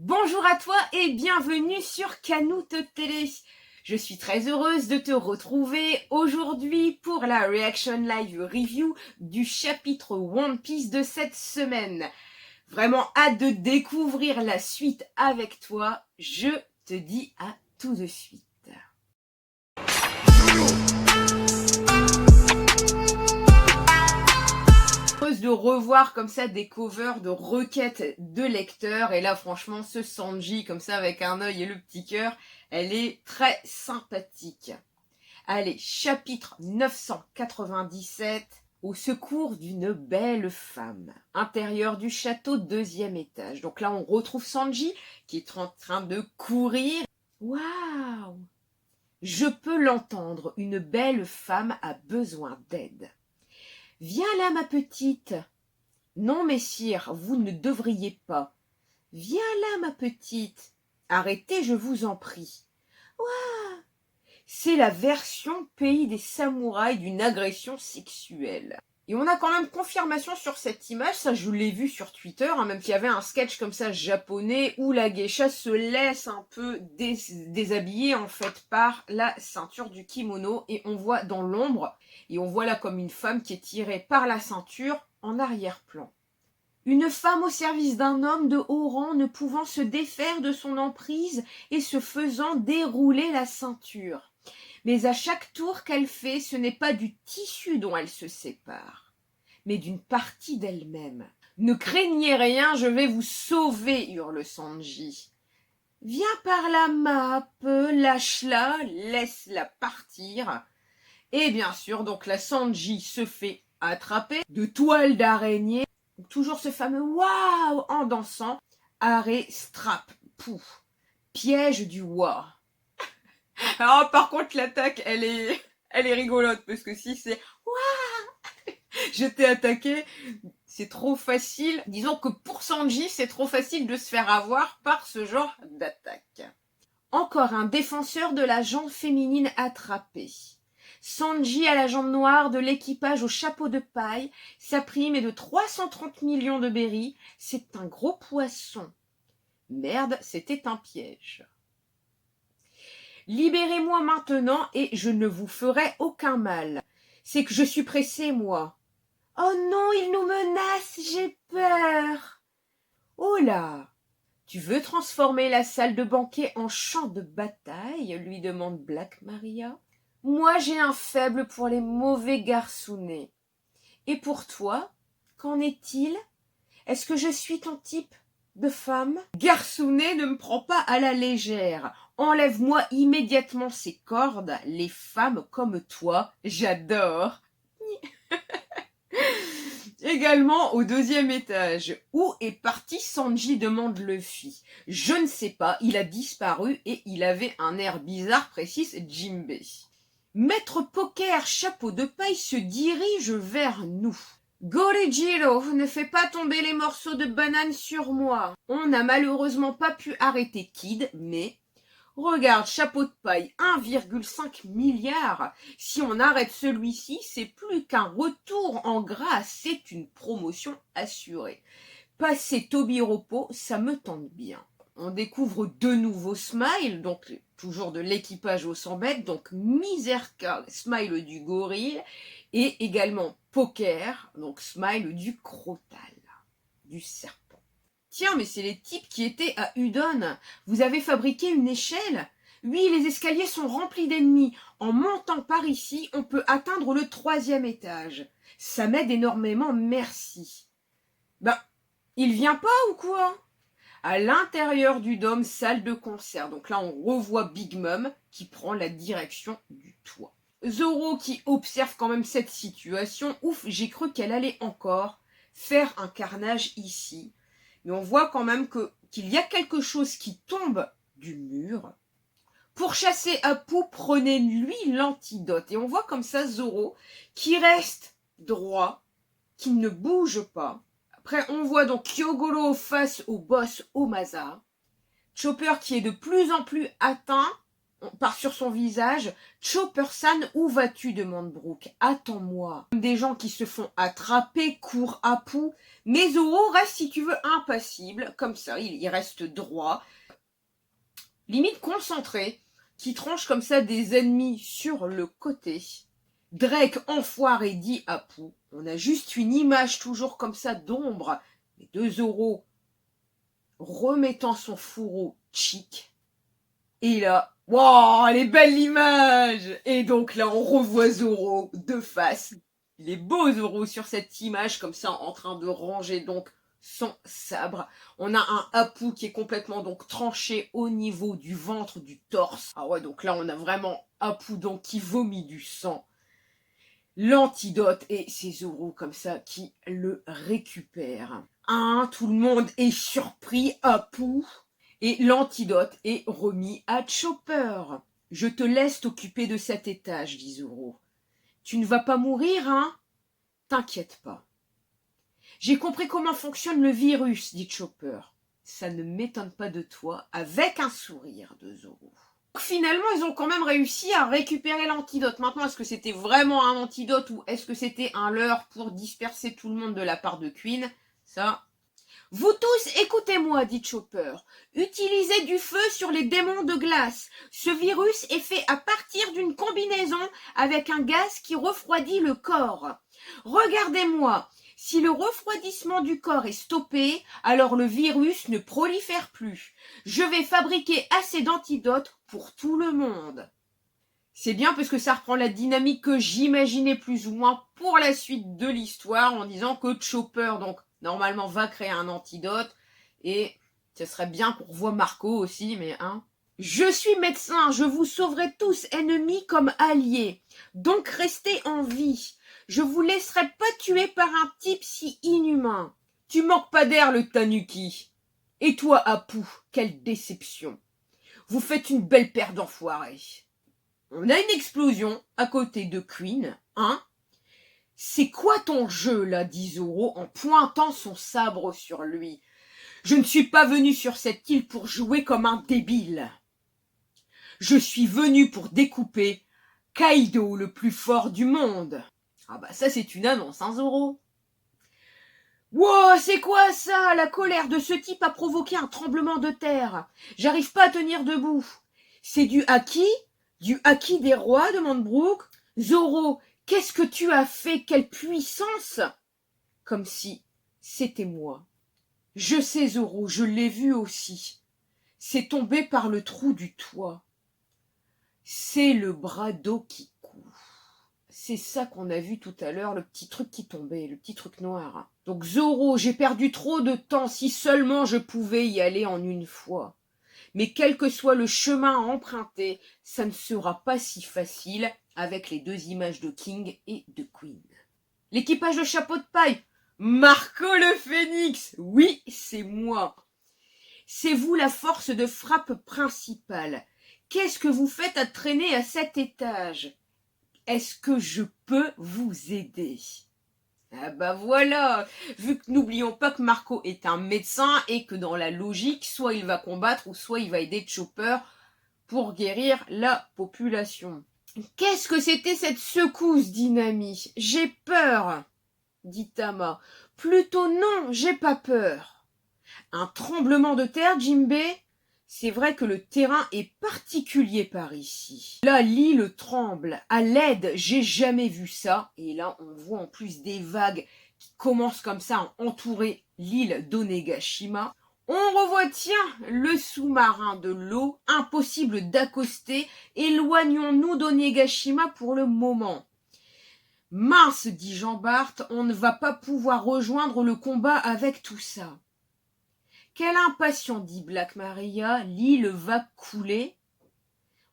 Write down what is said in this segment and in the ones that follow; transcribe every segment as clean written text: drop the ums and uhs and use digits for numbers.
Bonjour à toi et bienvenue sur Canute Télé. Je suis très heureuse de te retrouver aujourd'hui pour la Reaction Live Review du chapitre One Piece de cette semaine. Vraiment hâte de découvrir la suite avec toi. Je te dis à tout de suite. De revoir comme ça des covers de requêtes de lecteurs, et là franchement ce Sanji comme ça avec un œil et le petit cœur, elle est très sympathique. Allez, chapitre 997, au secours d'une belle femme. Intérieur du château, 2e étage. Donc là on retrouve Sanji qui est en train de courir. Waouh! Je peux l'entendre, une belle femme a besoin d'aide. Viens là, ma petite. Non, messire, vous ne devriez pas. Viens là, ma petite. Arrêtez, je vous en prie. Ouah! C'est la version pays des samouraïs d'une agression sexuelle. Et on a quand même confirmation sur cette image, ça je l'ai vu sur Twitter, même qu'il y avait un sketch comme ça japonais où la geisha se laisse un peu déshabiller en fait par la ceinture du kimono, et on voit dans l'ombre, et on voit là comme une femme qui est tirée par la ceinture en arrière-plan. Une femme au service d'un homme de haut rang ne pouvant se défaire de son emprise et se faisant dérouler la ceinture. Mais à chaque tour qu'elle fait, ce n'est pas du tissu dont elle se sépare, mais d'une partie d'elle-même. Ne craignez rien, je vais vous sauver, hurle Sanji. Viens par la map, lâche-la, laisse-la partir. Et bien sûr, donc la Sanji se fait attraper de toile d'araignée. Toujours ce fameux waouh en dansant. Arrêt, strap, pouf. Piège du wa. Alors par contre l'attaque elle est rigolote, parce que si c'est waouh, je t'ai attaqué, c'est trop facile. Disons que pour Sanji c'est trop facile de se faire avoir par ce genre d'attaque. Encore un défenseur de la jambe féminine attrapé. Sanji à la jambe noire de l'équipage au chapeau de paille. Sa prime est de 330 millions de berries. C'est un gros poisson. Merde, c'était un piège. Libérez-moi maintenant et je ne vous ferai aucun mal. C'est que je suis pressée, moi. Oh non, il nous menace, j'ai peur. Oh là, tu veux transformer la salle de banquet en champ de bataille, lui demande Black Maria. Moi, j'ai un faible pour les mauvais garçonnets. Et pour toi, qu'en est-il? Est-ce que je suis ton type de femme? Garçonnet ne me prend pas à la légère. Enlève-moi immédiatement ces cordes. Les femmes comme toi, j'adore. Également au 2e étage. Où est parti Sanji, demande Luffy. Je ne sais pas, il a disparu et il avait un air bizarre, précise Jinbei. Maître Poker, chapeau de paille, se dirige vers nous. Gorijiro, ne fais pas tomber les morceaux de banane sur moi. On n'a malheureusement pas pu arrêter Kid, mais... Regarde, chapeau de paille, 1,5 milliard. Si on arrête celui-ci, c'est plus qu'un retour en grâce, c'est une promotion assurée. Passer Tobiropo, ça me tente bien. On découvre de nouveaux Smile, donc toujours de l'équipage au 100 mètres, donc Miserka, Smile du gorille, et également Poker, donc Smile du crotal, du serpent. Tiens, mais c'est les types qui étaient à Udon. Vous avez fabriqué une échelle? Oui, les escaliers sont remplis d'ennemis. En montant par ici, on peut atteindre le 3e étage. Ça m'aide énormément, merci. Ben, il vient pas ou quoi? À l'intérieur du dôme, salle de concert. Donc là, on revoit Big Mom qui prend la direction du toit. Zoro qui observe quand même cette situation. Ouf, j'ai cru qu'elle allait encore faire un carnage ici. Mais on voit quand même qu'il y a quelque chose qui tombe du mur. Pour chasser Apu, prenez-lui l'antidote. Et on voit comme ça Zoro qui reste droit, qui ne bouge pas. Après, on voit donc Kyogoro face au boss Omaza. Chopper qui est de plus en plus atteint. part sur son visage. Chopper-san, où vas-tu demande Brooke. Attends-moi. Des gens qui se font attraper, courent à Apu. Mais Zoro reste, si tu veux, impassible. Comme ça, il reste droit. Limite concentré. Qui tranche comme ça des ennemis sur le côté. Drake, enfoiré, dit à Apu. On a juste une image toujours comme ça d'ombre. Et de Zoro remettant son fourreau chic. Et là, wow, elle est belle l'image! Et donc là, on revoit Zoro de face. Il est beau Zoro sur cette image, comme ça, en train de ranger donc son sabre. On a un Apu qui est complètement donc tranché au niveau du ventre, du torse. Ah ouais, donc là, on a vraiment Apu donc qui vomit du sang. L'antidote, et c'est Zoro comme ça qui le récupère. Tout le monde est surpris, Apu. Et l'antidote est remis à Chopper. Je te laisse t'occuper de cet étage, dit Zoro. Tu ne vas pas mourir, hein? T'inquiète pas. J'ai compris comment fonctionne le virus, dit Chopper. Ça ne m'étonne pas de toi, avec un sourire de Zoro. Finalement, ils ont quand même réussi à récupérer l'antidote. Maintenant, est-ce que c'était vraiment un antidote ou est-ce que c'était un leurre pour disperser tout le monde de la part de Queen? Ça... Vous tous, écoutez-moi, dit Chopper. Utilisez du feu sur les démons de glace. Ce virus est fait à partir d'une combinaison avec un gaz qui refroidit le corps. Regardez-moi. Si le refroidissement du corps est stoppé, alors le virus ne prolifère plus. Je vais fabriquer assez d'antidotes pour tout le monde. C'est bien parce que ça reprend la dynamique que j'imaginais plus ou moins pour la suite de l'histoire en disant que Chopper, donc, normalement, va créer un antidote et ce serait bien qu'on revoie Marco aussi, mais hein. Je suis médecin, je vous sauverai tous, ennemis comme alliés. Donc restez en vie. Je vous laisserai pas tuer par un type si inhumain. Tu manques pas d'air, le tanuki. Et toi, Apu, quelle déception. Vous faites une belle paire d'enfoirés. On a une explosion à côté de Queen, hein? C'est quoi ton jeu, là, dit Zoro en pointant son sabre sur lui. Je ne suis pas venu sur cette île pour jouer comme un débile. Je suis venu pour découper Kaido, le plus fort du monde. Ah bah ça, c'est une annonce, hein, Zoro? Wow, c'est quoi ça? La colère de ce type a provoqué un tremblement de terre. J'arrive pas à tenir debout. C'est du haki? Du haki des rois, demande Brooke. Zoro, qu'est-ce que tu as fait? Quelle puissance? Comme si c'était moi. Je sais, Zoro, je l'ai vu aussi. C'est tombé par le trou du toit. C'est le bras d'eau qui coule. C'est ça qu'on a vu tout à l'heure, le petit truc qui tombait, le petit truc noir. Donc Zoro, j'ai perdu trop de temps, si seulement je pouvais y aller en une fois. Mais quel que soit le chemin à emprunter, ça ne sera pas si facile avec les deux images de King et de Queen. L'équipage de chapeau de paille, Marco le Phénix, oui, c'est moi. C'est vous la force de frappe principale. Qu'est-ce que vous faites à traîner à cet étage? Est-ce que je peux vous aider? Ah bah voilà, vu que n'oublions pas que Marco est un médecin et que dans la logique, soit il va combattre ou soit il va aider Chopper pour guérir la population. Qu'est-ce que c'était cette secousse, dit Nami? J'ai peur, dit Tama. Plutôt non, j'ai pas peur. Un tremblement de terre, Jinbei? C'est vrai que le terrain est particulier par ici. Là, l'île tremble. À l'aide, j'ai jamais vu ça. Et là, on voit en plus des vagues qui commencent comme ça à entourer l'île d'Onegashima. On revoit, tiens, le sous-marin de l'eau. Impossible d'accoster. Éloignons-nous d'Onegashima pour le moment. Mince, dit Jean-Bart, on ne va pas pouvoir rejoindre le combat avec tout ça. Quel impatient, dit Black Maria, l'île va couler.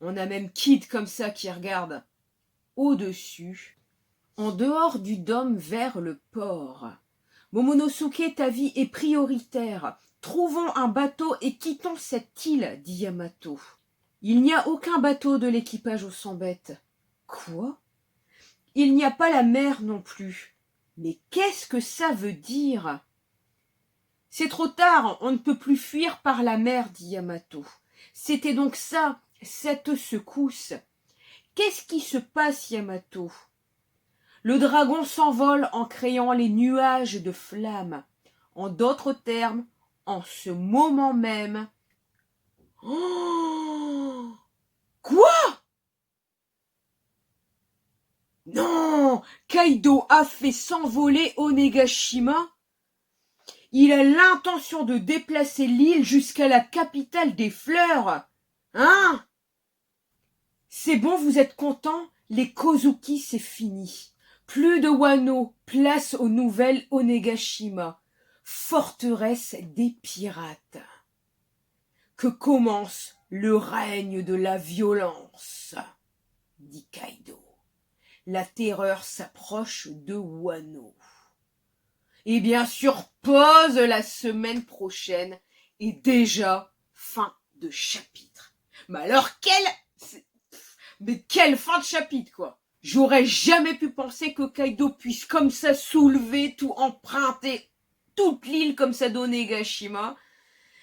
On a même Kid comme ça qui regarde au-dessus, en dehors du dôme vers le port. Momonosuke, ta vie est prioritaire. Trouvons un bateau et quittons cette île, dit Yamato. Il n'y a aucun bateau de l'équipage aux 100 bêtes. Quoi? Il n'y a pas la mer non plus. Mais qu'est-ce que ça veut dire? C'est trop tard, on ne peut plus fuir par la mer, dit Yamato. C'était donc ça, cette secousse. Qu'est-ce qui se passe, Yamato? Le dragon s'envole en créant les nuages de flammes. En d'autres termes, en ce moment même... Oh, quoi? Non! Kaido a fait s'envoler Onegashima. Il a l'intention de déplacer l'île jusqu'à la capitale des fleurs. Hein? C'est bon, vous êtes contents? Les Kozuki, c'est fini. Plus de Wano, place aux nouvelles Onegashima, forteresse des pirates. Que commence le règne de la violence, dit Kaido. La terreur s'approche de Wano. Et bien sûr, pause la semaine prochaine et déjà fin de chapitre. Mais alors quelle fin de chapitre, quoi. J'aurais jamais pu penser que Kaido puisse comme ça soulever, tout emprunter toute l'île comme ça d'Onegashima.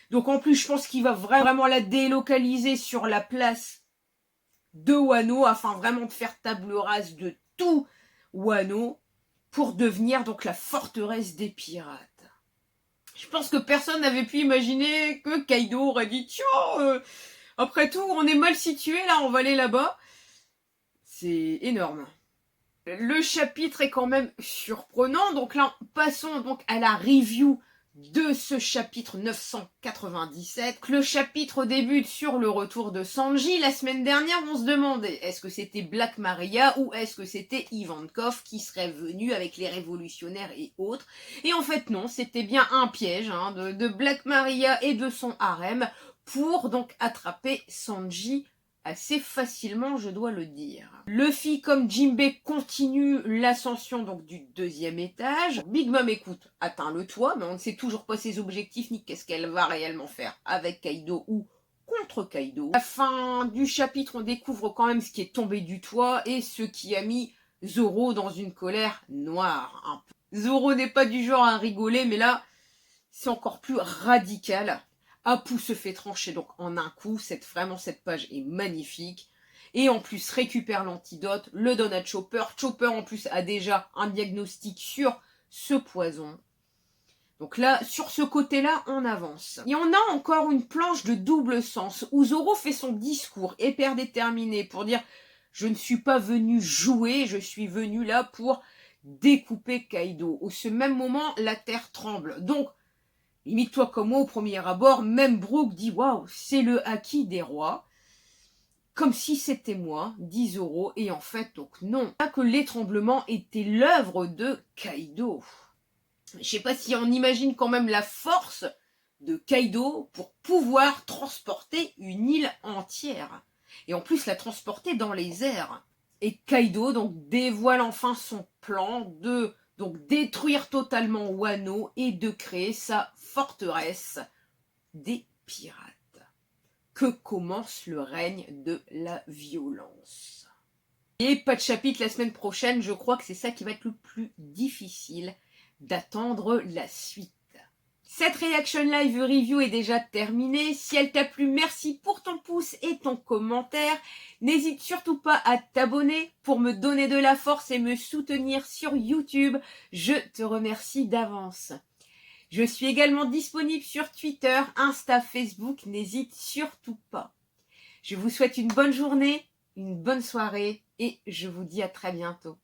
Donc en plus, je pense qu'il va vraiment la délocaliser sur la place de Wano afin vraiment de faire table rase de tout Wano pour devenir donc la forteresse des pirates. Je pense que personne n'avait pu imaginer que Kaido aurait dit tiens, après tout, on est mal situé là, on va aller là-bas. C'est énorme. Le chapitre est quand même surprenant. Donc là, passons donc à la review de ce chapitre 997. Le chapitre débute sur le retour de Sanji. La semaine dernière, on se demandait est-ce que c'était Black Maria ou est-ce que c'était Ivankov qui serait venu avec les révolutionnaires et autres. Et en fait non, c'était bien un piège de Black Maria et de son harem pour donc attraper Sanji assez facilement, je dois le dire. Luffy comme Jinbei continue l'ascension donc du 2e étage. Big Mom, écoute, atteint le toit, mais on ne sait toujours pas ses objectifs ni qu'est-ce qu'elle va réellement faire avec Kaido ou contre Kaido. À la fin du chapitre, on découvre quand même ce qui est tombé du toit et ce qui a mis Zoro dans une colère noire. Un peu. Zoro n'est pas du genre à rigoler, mais là, c'est encore plus radical. Apu se fait trancher donc en un coup. Cette page est magnifique. Et en plus récupère l'antidote, le donne à Chopper. Chopper en plus a déjà un diagnostic sur ce poison. Donc là, sur ce côté-là, on avance. Et on a encore une planche de double sens où Zoro fait son discours hyper déterminé pour dire « Je ne suis pas venu jouer, je suis venu là pour découper Kaido. » Au ce même moment, la terre tremble. Donc, limite-toi comme moi au premier abord, même Brook dit « Waouh, c'est le haki des rois ». Comme si c'était moi, dit Zoro, et en fait, donc non. Pas que l'étranglement était l'œuvre de Kaido. Je sais pas si on imagine quand même la force de Kaido pour pouvoir transporter une île entière. Et en plus la transporter dans les airs. Et Kaido donc dévoile enfin son plan de donc détruire totalement Wano et de créer sa forteresse des pirates. Que commence le règne de la violence. Et pas de chapitre la semaine prochaine, je crois que c'est ça qui va être le plus difficile, d'attendre la suite. Cette Reaction Live Review est déjà terminée. Si elle t'a plu, merci pour ton pouce et ton commentaire. N'hésite surtout pas à t'abonner pour me donner de la force et me soutenir sur YouTube. Je te remercie d'avance. Je suis également disponible sur Twitter, Insta, Facebook. N'hésite surtout pas. Je vous souhaite une bonne journée, une bonne soirée et je vous dis à très bientôt.